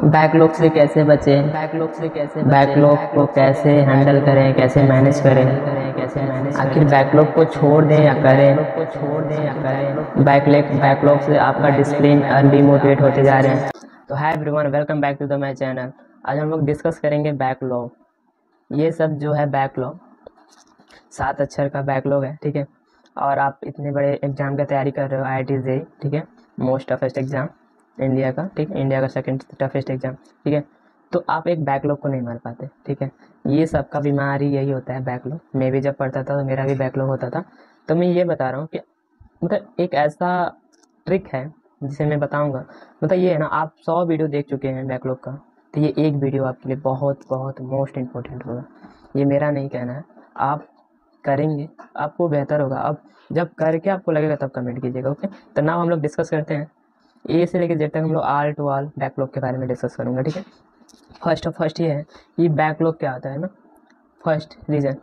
Backlog से कैसे बचें, बैकलॉग को कैसे हैंडल करें, कैसे मैनेज करें, आखिर बैकलॉग को छोड़ दें या करें, बैकलॉग से आपका डिसिप्लिन डिमोटिवेट होते जा रहे हैं। तो hi everyone, welcome back to the my channel. आज हम लोग डिस्कस करेंगे बैकलॉग। ये सब जो है बैकलॉग 7 अक्षर का बैकलॉग है, ठीक है। और आप इतने बड़े एग्जाम की तैयारी कर रहे हो, IIT JEE, ठीक है, मोस्ट टफेस्ट एग्जाम इंडिया का, ठीक है, इंडिया का सेकंड टफेस्ट एग्जाम, ठीक है। तो आप एक बैकलॉग को नहीं मार पाते, ठीक है। ये सबका बीमारी यही होता है, बैकलॉग। मैं भी जब पढ़ता था तो मेरा भी बैकलॉग होता था। तो मैं ये बता रहा हूँ कि मतलब एक ऐसा ट्रिक है जिसे मैं बताऊंगा। मतलब ये है ना, आप 100 वीडियो देख चुके हैं बैकलॉग का, तो ये एक वीडियो आपके लिए बहुत बहुत मोस्ट इम्पोर्टेंट होगा। ये मेरा नहीं कहना है, आप करेंगे आपको बेहतर होगा। अब जब करके आपको लगेगा तब कमेंट कीजिएगा, ओके। तो नाउ हम लोग डिस्कस करते हैं ए से लेकर जेड तक। हम लोग ऑल टू ऑल बैकलॉग के बारे में डिस्कस करूँगा, ठीक है। फर्स्ट ये है कि बैकलॉग क्या होता है ना। फर्स्ट रीज़न,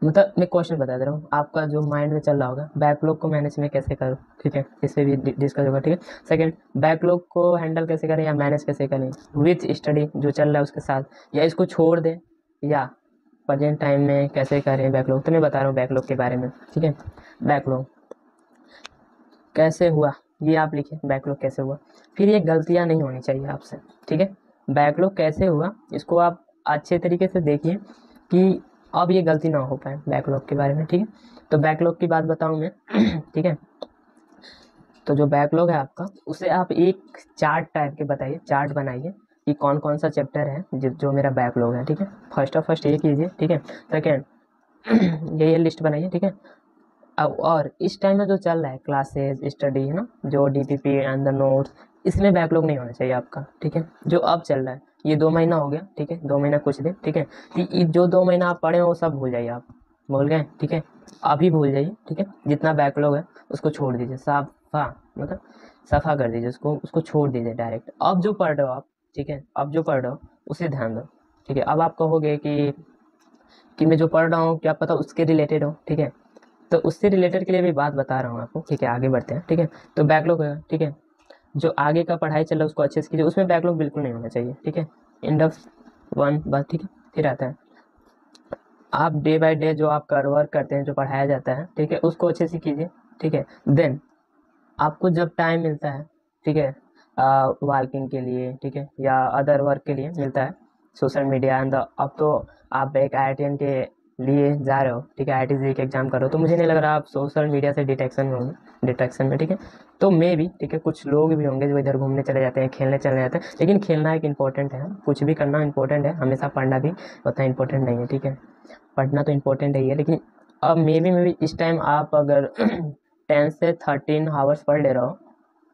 मतलब मैं क्वेश्चन बता दे रहा हूँ, आपका जो माइंड में चल रहा होगा बैकलॉग को मैनेज में कैसे करूँ, ठीक है, इस पर भी डिस्कस होगा, ठीक है। सेकंड, बैकलॉग को हैंडल कैसे करें या मैनेज कैसे करें विथ स्टडी जो चल रहा है उसके साथ, या इसको छोड़ दें, या प्रेजेंट टाइम में कैसे करें बैकलॉग। तो मैं बता रहा हूँ बैकलॉग के बारे में, ठीक है। बैकलॉग कैसे हुआ ये आप लिखिए, बैकलॉग कैसे हुआ। फिर ये गलतियाँ नहीं होनी चाहिए आपसे, ठीक है। बैकलॉग कैसे हुआ इसको आप अच्छे तरीके से देखिए कि अब ये गलती ना हो पाए बैकलॉग के बारे में, ठीक है। तो बैकलॉग की बात बताऊँ मैं ठीक है। तो जो बैकलॉग है आपका, उसे आप एक चार्ट टाइप के बताइए, चार्ट बनाइए कि कौन कौन सा चैप्टर है जो मेरा बैकलॉग है, ठीक है। फर्स्ट ये कीजिए, ठीक है। सेकेंड, ये लिस्ट बनाइए, ठीक है। और इस टाइम में जो चल रहा है क्लासेस स्टडी है ना, जो DPP एंड द नोट्स, इसमें बैकलॉग नहीं होना चाहिए आपका, ठीक है। जो अब चल रहा है ये 2 महीना हो गया, ठीक है, 2 महीना कुछ दिन, ठीक है। तो ये जो 2 महीना आप पढ़े हो वो सब भूल जाइए, आप भूल गए, ठीक है। अभी भूल जाइए, ठीक है। जितना बैकलॉग है उसको छोड़ दीजिए, साफा मतलब सफा कर दीजिए उसको छोड़ दीजिए डायरेक्ट। अब जो पढ़ रहे हो आप, ठीक है, अब जो पढ़ रहे हो उसे ध्यान दो, ठीक है। अब आप कहोगे कि मैं जो पढ़ रहा हूँ क्या पता उसके रिलेटेड हो, ठीक है। तो उससे रिलेटेड के लिए भी बात बता रहा हूँ आपको, ठीक है। आगे बढ़ते हैं, ठीक है। तो बैकलॉग है, ठीक है, जो आगे का पढ़ाई चल रहा है उसको अच्छे से कीजिए, उसमें बैकलॉग बिल्कुल नहीं होना चाहिए, ठीक है। एंड ऑफ वन बात, ठीक है। फिर आता है आप डे बाय डे जो आप वर्क करते हैं, जो पढ़ाया जाता है, ठीक है, उसको अच्छे से कीजिए, ठीक है। देन आपको जब टाइम मिलता है, ठीक है, वर्किंग के लिए, ठीक है, या अदर वर्क के लिए मिलता है, सोशल मीडिया एंड अब तो आप एक IITian के लिए जा रहे हो, ठीक है, IIT JEE के एग्जाम कर रहे हो, तो मुझे नहीं लग रहा आप सोशल मीडिया से डिटेक्शन में होंगे, डिटेक्शन में, ठीक है। तो मे भी, ठीक है, कुछ लोग भी होंगे जो इधर घूमने चले जाते हैं, खेलने चले जाते हैं, लेकिन खेलना एक इंपॉर्टेंट है, कुछ भी करना इंपॉर्टेंट है, हमेशा पढ़ना भी उतना इंपॉर्टेंट नहीं है, ठीक है। पढ़ना तो इम्पोर्टेंट है, लेकिन अब मे बी इस टाइम आप अगर 10 से 13 आवर्स पढ़ ले रहे हो,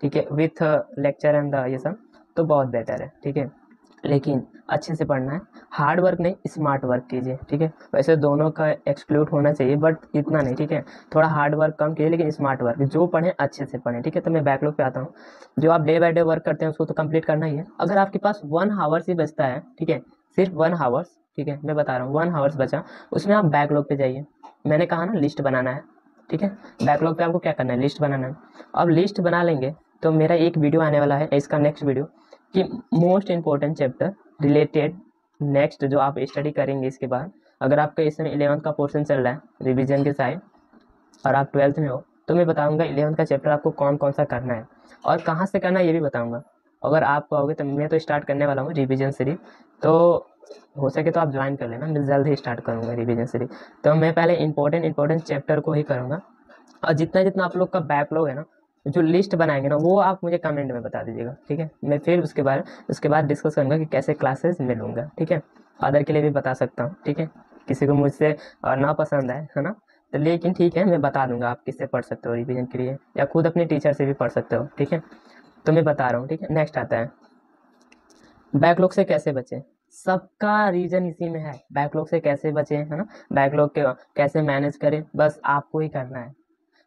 ठीक है, विथ लेक्चर एंड ये सब, तो बहुत बेटर है, ठीक है। लेकिन अच्छे से पढ़ना है, हार्ड वर्क नहीं स्मार्ट वर्क कीजिए, ठीक है। वैसे दोनों का एक्सक्लूड होना चाहिए बट इतना नहीं, ठीक है। थोड़ा हार्ड वर्क कम कीजिए लेकिन स्मार्ट वर्क, जो पढ़ें अच्छे से पढ़ें, ठीक है। तो मैं बैकलॉग पे आता हूँ। जो आप डे बाय डे वर्क करते हैं उसको तो कंप्लीट करना ही है। अगर आपके पास 1 आवर्स ही बचता है, ठीक है, सिर्फ 1 आवर्स, ठीक है, मैं बता रहा हूँ 1 आवर्स बचा, उसमें आप बैकलॉग पे जाइए। मैंने कहा ना लिस्ट बनाना है, ठीक है। बैकलॉग पे आपको क्या करना है, लिस्ट बनाना है। अब लिस्ट बना लेंगे तो मेरा एक वीडियो आने वाला है, इसका नेक्स्ट वीडियो, कि most important chapter related next जो आप स्टडी करेंगे इसके बाद। अगर आपका इस समय 11th का पोर्शन चल रहा है रिवीजन के साइड और आप 12th में हो, तो मैं बताऊंगा 11th का चैप्टर आपको कौन कौन सा करना है और कहाँ से करना है ये भी बताऊंगा। अगर आप कहोगे तो मैं तो स्टार्ट करने वाला हूँ रिवीजन सीरीज, तो हो सके तो आप ज्वाइन कर लेना, मैं जल्द ही स्टार्ट करूँगा रिवीजन सीरीज। तो मैं पहले इंपॉर्टेंट चैप्टर को ही करूँगा, और जितना जितना आप लोग का बैकलॉग है ना, जो लिस्ट बनाएंगे ना, वो आप मुझे कमेंट में बता दीजिएगा, ठीक है। मैं फिर उसके बाद डिस्कस करूँगा कि कैसे क्लासेस में लूँगा, ठीक है। अदर के लिए भी बता सकता हूँ, ठीक है, किसी को मुझसे ना पसंद है ना, तो लेकिन ठीक है, मैं बता दूंगा आप किससे पढ़ सकते हो रिवीजन के लिए, या खुद अपने टीचर से भी पढ़ सकते हो, ठीक है। तो मैं बता रहा हूँ, ठीक है। नेक्स्ट आता है बैकलॉग से कैसे बचें। सबका रीजन इसी में है, बैकलॉग से कैसे बचें, है ना, बैकलॉग के कैसे मैनेज करें, बस आपको ही करना है।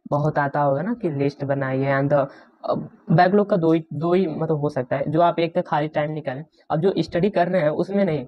बहुत आता होगा ना कि लिस्ट बनाइए एंड बैकलॉग का दो ही मतलब हो सकता है, जो आप एक तो खाली टाइम निकालें। अब जो स्टडी कर रहे हैं उसमें नहीं,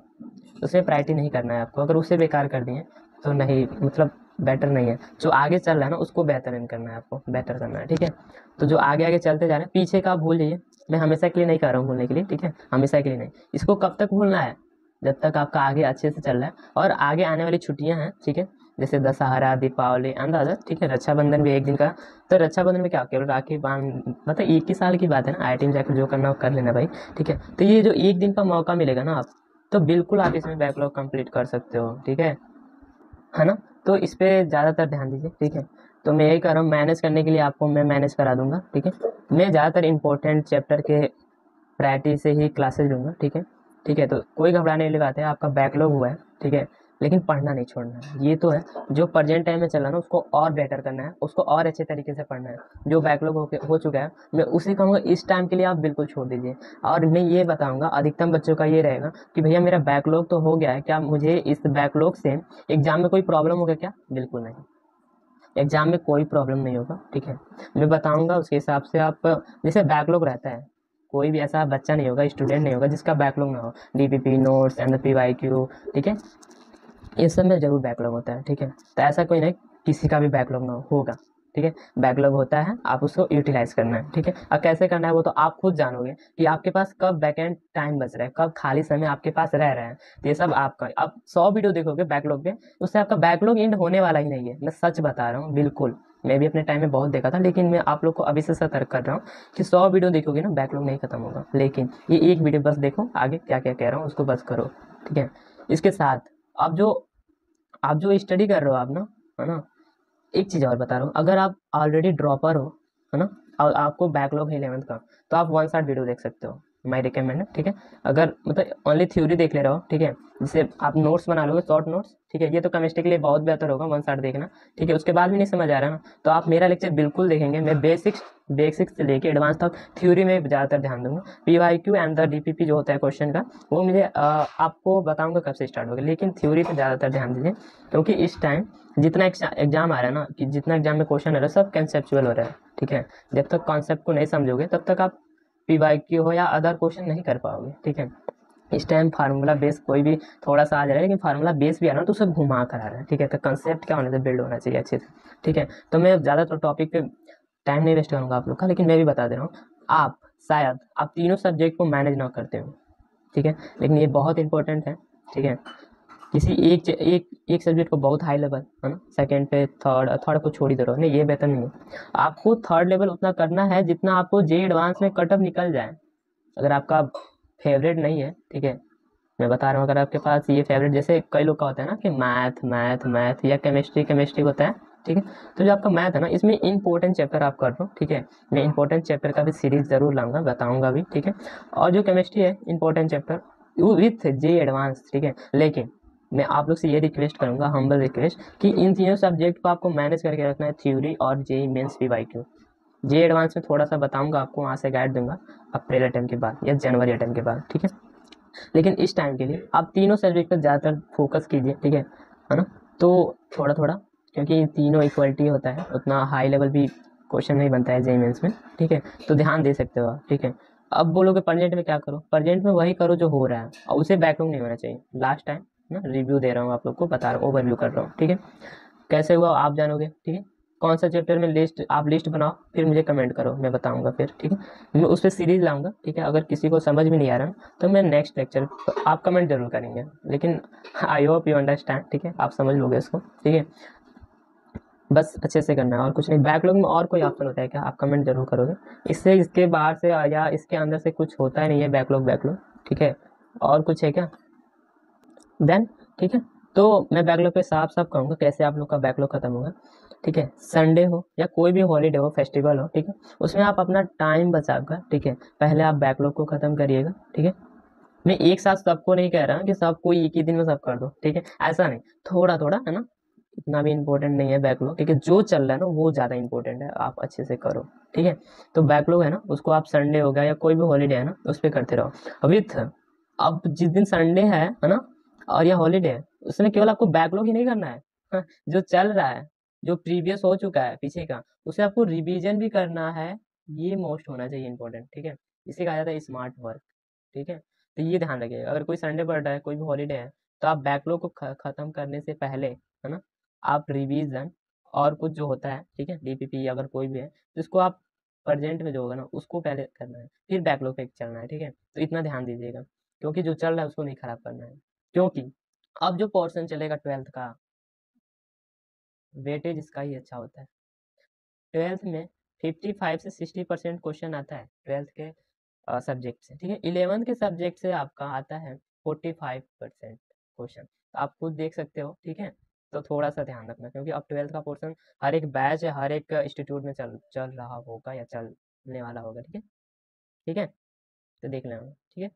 उसमें प्रायोरिटी नहीं करना है आपको, अगर उसे बेकार कर दिए तो नहीं, मतलब बेटर नहीं है, जो आगे चल रहा है ना उसको बेहतर करना है, आपको बेटर करना है, ठीक है। तो जो आगे आगे चलते जा रहे हैं, पीछे का आप भूल जाइए। मैं हमेशा के लिए नहीं कह रहा हूँ भूलने के लिए, ठीक है, हमेशा के लिए नहीं। इसको कब तक भूलना है, जब तक आपका आगे अच्छे से चल रहा है। और आगे आने वाली छुट्टियां हैं, ठीक है, जैसे दशहरा, दीपावली, एंड अदर, ठीक है, रक्षाबंधन भी एक दिन का। तो रक्षाबंधन में क्या, केवल राखी बांध, मतलब एक ही साल की बात है ना, आई में जाकर जो करना हो कर लेना भाई, ठीक है। तो ये जो एक दिन का मौका मिलेगा ना, आप तो बिल्कुल आप इसमें बैकलॉग कंप्लीट कर सकते हो, ठीक है ना। तो इस पे ज़्यादातर ध्यान दीजिए, ठीक है। तो मैं यही कर रहा हूँ, मैनेज करने के लिए आपको मैं मैनेज करा दूंगा, ठीक है। मैं ज़्यादातर इंपॉर्टेंट चैप्टर के प्रायोरिटी से ही क्लासेस लूँगा, ठीक है। ठीक है, तो कोई घबराने वाली बात है, आपका बैकलॉग हुआ है, ठीक है, लेकिन पढ़ना नहीं छोड़ना है, ये तो है। जो प्रेजेंट टाइम में चल रहा है ना, उसको और बेटर करना है, उसको और अच्छे तरीके से पढ़ना है। जो बैकलॉग हो चुका है, मैं उसी कहूँगा इस टाइम के लिए आप बिल्कुल छोड़ दीजिए। और मैं ये बताऊँगा, अधिकतम बच्चों का ये रहेगा कि भैया मेरा बैकलॉग तो हो गया है, क्या मुझे इस बैकलॉग से एग्जाम में कोई प्रॉब्लम होगा क्या? बिल्कुल नहीं, एग्जाम में कोई प्रॉब्लम नहीं होगा, ठीक है। मैं बताऊंगा उसके हिसाब से आप, जैसे बैकलॉग रहता है, कोई भी ऐसा बच्चा नहीं होगा, स्टूडेंट नहीं होगा जिसका बैकलॉग ना हो। डीपीपी नोट्स, एनपी वाईक्यू, ठीक है, ये सब में जरूर बैकलॉग होता है, ठीक है। तो ऐसा कोई नहीं किसी का भी बैकलॉग ना होगा, ठीक है। बैकलॉग होता है, आप उसको यूटिलाइज करना है, ठीक है। और कैसे करना है वो तो आप खुद जानोगे कि आपके पास कब बैकेंड टाइम बच रहा है, कब खाली समय आपके पास रह रहा है। तो ये सब आपका, आप 100 वीडियो देखोगे बैकलॉग पे, उससे आपका बैकलॉग एंड होने वाला ही नहीं है, मैं सच बता रहा हूँ, बिल्कुल। मैं भी अपने टाइम में बहुत देखा था, लेकिन मैं आप लोग को अभी से सतर्क कर रहा हूँ कि 100 वीडियो देखोगे ना, बैकलॉग नहीं खत्म होगा। लेकिन ये एक वीडियो बस देखो, आगे क्या क्या कह रहा हूँ उसको बस करो, ठीक है। इसके साथ आप जो स्टडी कर रहे हो आप ना, है ना, एक चीज़ और बता रहा हूँ, अगर आप ऑलरेडी ड्रॉपर हो, है ना, और आपको बैकलॉग है 11th का, तो आप 1 शॉट वीडियो देख सकते हो, माई रिकमेंड है, ठीक है। अगर मतलब ओनली थ्योरी देख ले रहे हो, ठीक है, जैसे आप नोट्स बना लोगे, शॉर्ट नोट्स, ठीक है, ये तो केमिस्ट्री के लिए बहुत बेहतर होगा 1 शॉट देखना, ठीक है। उसके बाद भी नहीं समझ आ रहा ना, तो आप मेरा लेक्चर बिल्कुल देखेंगे। मैं बेसिक्स से लेके एडवांस तक थ्योरी में ज़्यादातर ध्यान दूंगा। PYQ एंड द DPP जो होता है क्वेश्चन का, वो मुझे आपको बताऊंगा कब से स्टार्ट होगा, लेकिन थ्योरी पर ज़्यादातर ध्यान दीजिए, क्योंकि इस टाइम जितना एग्जाम आ रहा है ना, कि जितना एग्जाम में क्वेश्चन आ रहा है सब कंसेप्चुअल हो रहा है, ठीक है। जब तक कॉन्सेप्ट को नहीं समझोगे तब तक आप PYQ हो या अदर क्वेश्चन नहीं कर पाओगे, ठीक है। इस टाइम फार्मूला बेस कोई भी थोड़ा सा आ जा रहा है, लेकिन फार्मूला बेस भी आ रहा है तो उसे घुमा कर आ रहा है, ठीक है। तो कंसेप्ट क्या होने से बिल्ड होना चाहिए अच्छे से, ठीक है। तो मैं ज़्यादातर टॉपिक पे टाइम नहीं वेस्ट करूँगा आप लोग का, लेकिन मैं भी बता दे रहा हूँ, आप शायद आप तीनों सब्जेक्ट को मैनेज ना करते हो, ठीक है, लेकिन ये बहुत इंपॉर्टेंट है, ठीक है। किसी एक सब्जेक्ट को बहुत हाई लेवल, है ना, सेकंड पे थर्ड को छोड़ ही दे रहे हो, नहीं ये बेहतर नहीं है। आपको थर्ड लेवल उतना करना है जितना आपको जे एडवांस में कट ऑफ निकल जाए। अगर आपका फेवरेट नहीं है, ठीक है, मैं बता रहा हूँ, अगर आपके पास ये फेवरेट, जैसे कई लोग का होता है ना कि मैथ मैथ मैथ या केमिस्ट्री केमिस्ट्री होता है, ठीक है। तो जो आपका मैथ है ना, इसमें इंपॉर्टेंट चैप्टर आप कर लो, ठीक है। मैं इंपॉर्टेंट चैप्टर का भी सीरीज जरूर लाऊंगा, बताऊंगा भी, ठीक है। और जो केमिस्ट्री है important chapter with J advance, ठीक है। लेकिन मैं आप लोग से ये रिक्वेस्ट करूंगा, हम्बल रिक्वेस्ट, कि इन तीनों सब्जेक्ट को आपको मैनेज करके रखना है, थ्योरी और जे मेंस PYQ। जे एडवांस में थोड़ा सा बताऊंगा आपको, वहाँ से गाइड दूंगा अप्रैल अटेम्प्ट के बाद या जनवरी अटेम्प्ट के बाद, ठीक है। लेकिन इस टाइम के लिए आप तीनों सब्जेक्ट पर ज़्यादातर फोकस कीजिए, ठीक है ना। तो थोड़ा थोड़ा, क्योंकि तीनों इक्वलिटी होता है, उतना हाई लेवल भी क्वेश्चन नहीं बनता है जे मेंस में, ठीक है। तो ध्यान दे सकते हो आप, ठीक है। अब बोलोगे प्रेजेंट में क्या करो, प्रेजेंट में वही करो जो हो रहा है, और उसे बैकलॉग नहीं होना चाहिए। लास्ट टाइम ना रिव्यू दे रहा हूँ आप लोग को, बता रहा हूँ, ओवरव्यू कर रहा हूँ, ठीक है। कैसे हुआ आप जानोगे, ठीक है। कौन सा चैप्टर में आप लिस्ट बनाओ, फिर मुझे कमेंट करो, मैं बताऊंगा फिर, ठीक है। मैं उस पर सीरीज लाऊंगा, ठीक है। अगर किसी को समझ में नहीं आ रहा तो मैं नेक्स्ट लेक्चर, आप कमेंट जरूर करेंगे, लेकिन आई होप यू अंडरस्टैंड, ठीक है, आप समझ लोगे इसको, ठीक है। बस अच्छे से करना है और कुछ नहीं। बैकलॉग में और कोई ऑप्शन होता है क्या, आप कमेंट जरूर करोगे। इससे इसके बाहर से या इसके अंदर से कुछ होता ही नहीं है, बैकलॉग बैकलॉग, ठीक है। और कुछ है क्या देन, ठीक है। तो मैं बैकलॉग पे साफ साफ कहूँगा कैसे आप लोग का बैकलॉग खत्म होगा, ठीक है। संडे हो या कोई भी हॉलीडे हो, फेस्टिवल हो, ठीक है, उसमें आप अपना टाइम बचाकर, ठीक है, पहले आप बैकलॉग को खत्म करिएगा, ठीक है। मैं एक साथ सबको नहीं कह रहा कि सबको एक ही दिन में सब कर दो, ठीक है, ऐसा नहीं, थोड़ा थोड़ा, है ना। इतना भी इम्पोर्टेंट नहीं है बैकलॉग, ठीक है। जो चल रहा है ना वो ज़्यादा इंपॉर्टेंट है, आप अच्छे से करो, ठीक है। तो बैकलॉग है ना, उसको आप संडे हो गया या कोई भी हॉलीडे है ना, उस पर करते रहो विथ, अब जिस दिन संडे है ना, और या हॉलीडे है, उसमें केवल आपको बैकलॉग ही नहीं करना है, हाँ, जो चल रहा है, जो प्रीवियस हो चुका है पीछे का, उसे आपको रिवीजन भी करना है। ये मोस्ट होना चाहिए इंपॉर्टेंट, ठीक है। इसे कहा जाता है स्मार्ट वर्क, ठीक है। तो ये ध्यान रखिएगा, अगर कोई संडे पड़ रहा है, कोई भी हॉलीडे है, तो आप बैकलॉग को खत्म करने से पहले, है ना, आप रिवीजन और कुछ जो होता है, ठीक है, डीपीपी अगर कोई भी है तो इसको आप प्रेजेंट में जो होगा ना उसको पहले करना है, फिर बैकलॉग पे चलना है, ठीक है। तो इतना ध्यान दीजिएगा, क्योंकि जो चल रहा है उसको नहीं खराब करना है। क्योंकि अब जो पोर्शन चलेगा 12th का, वेटेज इसका ही अच्छा होता है। 12th में 55 से 60% क्वेश्चन आता है 12th के सब्जेक्ट से, ठीक है। 11th के सब्जेक्ट से आपका आता है 45% क्वेश्चन, तो आप खुद देख सकते हो, ठीक है। तो थोड़ा सा ध्यान रखना, क्योंकि अब 12th का पोर्शन हर एक बैच है, हर एक इंस्टीट्यूट में चल चल रहा होगा या चलने वाला होगा, ठीक है, ठीक है। तो देख लेना, ठीक है।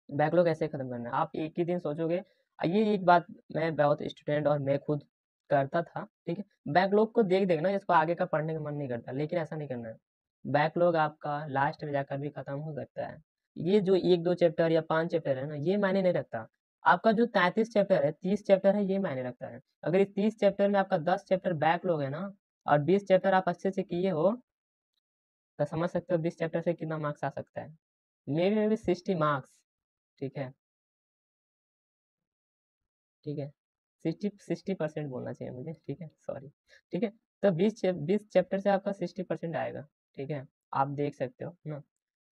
बैकलॉग ऐसे खत्म करना है, आप एक ही दिन सोचोगे। ये एक बात मैं बहुत स्टूडेंट और मैं खुद करता था, ठीक है। बैकलॉग को देख देखना जिसको आगे का पढ़ने का मन नहीं करता, लेकिन ऐसा नहीं करना है। बैकलॉग आपका लास्ट में जाकर भी खत्म हो सकता है। ये जो 1-2 चैप्टर या 5 चैप्टर है ना, ये मायने नहीं रखता। आपका जो 33 चैप्टर है, 30 चैप्टर है, ये मायने रखता है। अगर इस 30 चैप्टर में आपका 10 चैप्टर बैकलॉग है ना, और 20 चैप्टर आप अच्छे से किए हो, तो समझ सकते हो 20 चैप्टर से कितना मार्क्स आ सकता है। मे बी 60 मार्क्स, ठीक है, ठीक है। 60% बोलना चाहिए मुझे, ठीक है, सॉरी, ठीक है। तो 20 चैप्टर से आपका 60% आएगा, ठीक है। आप देख सकते हो ना।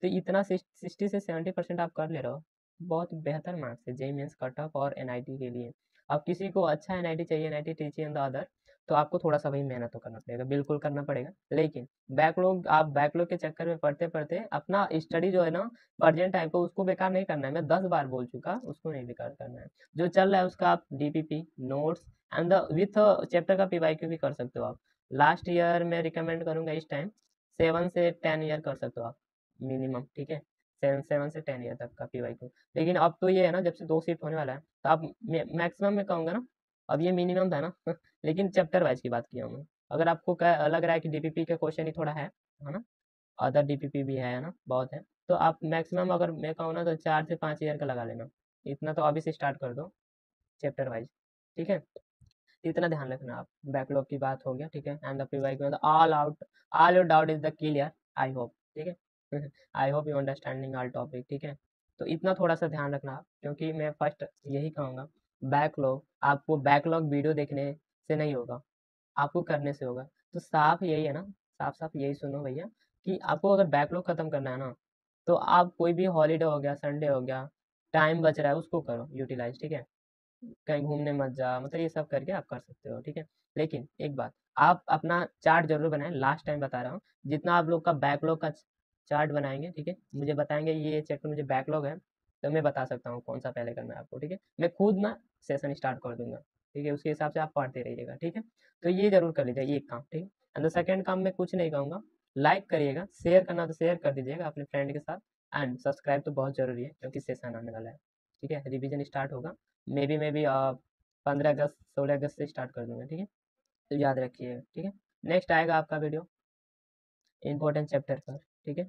तो इतना 60 से 70% आप कर ले रहे हो, बहुत बेहतर मार्क्स है जेई मेंस कट ऑफ और एनआईटी के लिए। अब किसी को अच्छा एनआईटी चाहिए, एनआईटी टीचिंग द अदर, तो आपको थोड़ा सा भाई मेहनत तो करना पड़ेगा, बिल्कुल करना पड़ेगा। लेकिन बैकलॉग, आप बैकलॉग के चक्कर में पढ़ते पढ़ते अपना स्टडी जो है ना, प्रेजेंट टाइम को उसको बेकार नहीं करना है। मैं 10 बार बोल चुका, उसको नहीं बेकार करना है। जो चल रहा है उसका आप DPP notes and the with chapter का पीवाईक्यू भी कर सकते हो आप। लास्ट ईयर मैं रिकमेंड करूंगा इस टाइम 7 से 10 ईयर कर सकते हो आप मिनिमम, ठीक है। 7 से 10 ईयर तक का पीवाईक्यू। लेकिन अब तो ये है ना, जब से 2 शिफ्ट होने वाला है, तो आप मैक्सिमम में कहूँगा ना, अब ये मिनिमम था ना लेकिन चैप्टर वाइज की बात किया हूँ मैं। अगर आपको लग रहा है कि डीपीपी का क्वेश्चन ही थोड़ा है ना, अदर डीपीपी भी है ना, बहुत है, तो आप मैक्सिमम अगर मैं कहूँ ना तो 4 से 5 ईयर का लगा लेना। इतना तो अभी से स्टार्ट कर दो चैप्टर वाइज, ठीक है। इतना ध्यान रखना आप। बैकलॉग की बात हो गया, ठीक है। एंड द प्रीवाइक में all your doubt is the clear, I hope, ठीक है। I hope you understanding all topic, ठीक है। तो इतना थोड़ा सा ध्यान रखना आप, क्योंकि मैं फर्स्ट यही कहूँगा, बैकलॉग आपको बैकलॉग वीडियो देखने से नहीं होगा, आपको करने से होगा। तो साफ यही है ना, साफ साफ यही सुनो भैया, कि आपको अगर बैकलॉग खत्म करना है ना, तो आप कोई भी हॉलीडे हो गया, संडे हो गया, टाइम बच रहा है उसको करो यूटिलाइज, ठीक है। कहीं घूमने मत जा, मतलब ये सब करके आप कर सकते हो, ठीक है। लेकिन एक बात, आप अपना चार्ट जरूर बनाएं, लास्ट टाइम बता रहा हूँ। जितना आप लोग का बैकलॉग का चार्ट बनाएंगे, ठीक है, मुझे बताएंगे ये चैप्टर मुझे बैकलॉग है, तो मैं बता सकता हूँ कौन सा पहले करना है आपको, ठीक है। मैं खुद ना सेशन स्टार्ट कर दूंगा, ठीक है, उसके हिसाब से आप पढ़ते रहिएगा, ठीक है। तो ये जरूर कर लीजिए, ये काम, ठीक है। एंड द सेकेंड काम मैं कुछ नहीं कहूँगा, लाइक करिएगा, शेयर करना तो शेयर कर दीजिएगा अपने फ्रेंड के साथ। एंड सब्सक्राइब तो बहुत जरूरी है, क्योंकि सेशन आने वाला है, ठीक है। रिवीजन स्टार्ट होगा, मे बी 15 अगस्त 16 अगस्त से स्टार्ट कर दूंगा, ठीक है। तो याद रखिएगा, ठीक है। नेक्स्ट आएगा आपका वीडियो इंपॉर्टेंट चैप्टर पर, ठीक है।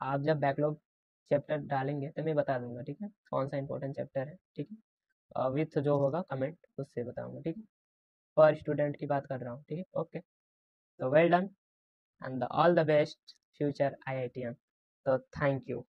आप जब बैकलॉग चैप्टर डालेंगे तो मैं बता दूंगा, ठीक है, कौन सा इंपॉर्टेंट चैप्टर है, ठीक है। विथ जो होगा कमेंट उससे बताऊंगा, ठीक है। पर स्टूडेंट की बात कर रहा हूँ, ठीक है, ओके। तो well done and all the best future IITian। तो थैंक यू।